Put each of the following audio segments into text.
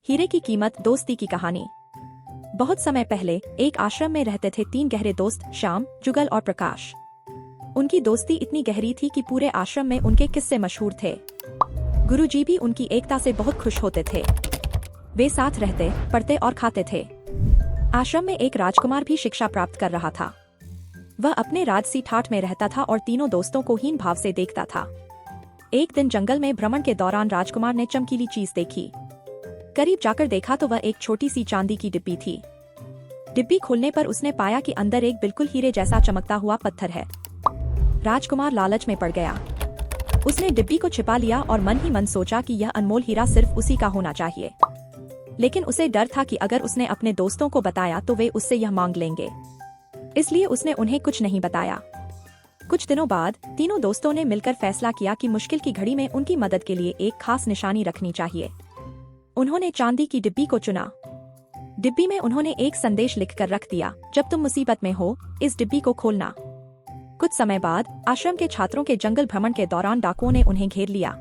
हीरे की कीमत, दोस्ती की कहानी। बहुत समय पहले एक आश्रम में रहते थे 3 गहरे दोस्त, श्याम, जुगल और प्रकाश। उनकी दोस्ती इतनी गहरी थी कि पूरे आश्रम में उनके किस्से मशहूर थे। गुरुजी भी उनकी एकता से बहुत खुश होते थे। वे साथ रहते, पढ़ते और खाते थे। आश्रम में एक राजकुमार भी शिक्षा प्राप्त कर रहा था। वह अपने राजसी ठाठ में रहता था और तीनों दोस्तों को हीन भाव से देखता था। एक दिन जंगल में भ्रमण के दौरान राजकुमार ने चमकीली चीज देखी। करीब जाकर देखा तो वह एक छोटी सी चांदी की डिब्बी थी। डिब्बी खोलने पर उसने पाया कि अंदर एक बिल्कुल हीरे जैसा चमकता हुआ पत्थर है। राजकुमार लालच में पड़ गया। उसने डिब्बी को छिपा लिया और मन ही मन सोचा कि यह अनमोल हीरा सिर्फ उसी का होना चाहिए। लेकिन उसे डर था कि अगर उसने अपने दोस्तों को बताया तो वे उससे यह मांग लेंगे। इसलिए उसने उन्हें कुछ नहीं बताया। कुछ दिनों बाद तीनों दोस्तों ने मिलकर फैसला किया कि मुश्किल की घड़ी में उनकी मदद के लिए एक खास निशानी रखनी चाहिए। उन्होंने चांदी की डिब्बी को चुना। डिब्बी में उन्होंने एक संदेश लिखकर रख दिया, जब तुम मुसीबत में हो, इस डिब्बी को खोलना। कुछ समय बाद आश्रम के छात्रों के जंगल भ्रमण के दौरान डाकुओं ने उन्हें घेर लिया।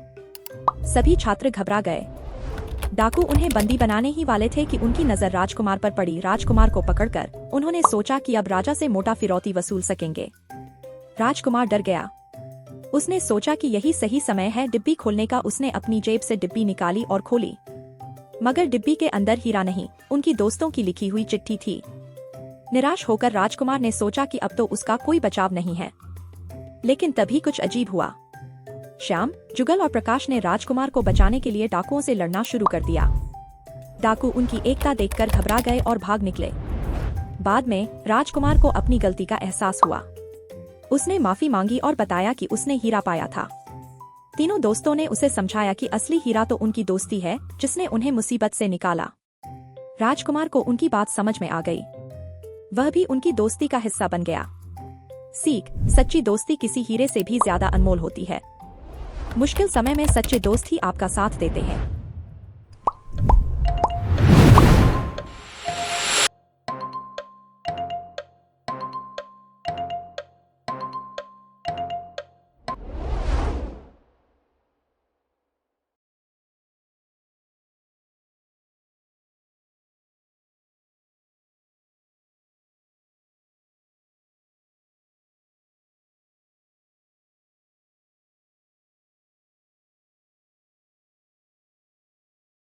सभी छात्र घबरा गए। डाकू उन्हें बंदी बनाने ही वाले थे कि उनकी नजर राजकुमार पर पड़ी। राजकुमार को पकड़कर उन्होंने सोचा कि अब राजा से मोटा फिरौती वसूल सकेंगे। राजकुमार डर गया। उसने सोचा कि यही सही समय है डिब्बी खोलने का। उसने अपनी जेब से डिब्बी निकाली और खोली, मगर डिब्बी के अंदर हीरा नहीं, उनकी दोस्तों की लिखी हुई चिट्ठी थी। निराश होकर राजकुमार ने सोचा कि अब तो उसका कोई बचाव नहीं है। लेकिन तभी कुछ अजीब हुआ। श्याम, जुगल और प्रकाश ने राजकुमार को बचाने के लिए डाकुओं से लड़ना शुरू कर दिया। डाकू उनकी एकता देखकर घबरा गए और भाग निकले। बाद में राजकुमार को अपनी गलती का एहसास हुआ। उसने माफी मांगी और बताया कि उसने हीरा पाया था। तीनों दोस्तों ने उसे समझाया कि असली हीरा तो उनकी दोस्ती है, जिसने उन्हें मुसीबत से निकाला। राजकुमार को उनकी बात समझ में आ गई। वह भी उनकी दोस्ती का हिस्सा बन गया। सीख: सच्ची दोस्ती किसी हीरे से भी ज्यादा अनमोल होती है। मुश्किल समय में सच्चे दोस्त ही आपका साथ देते हैं।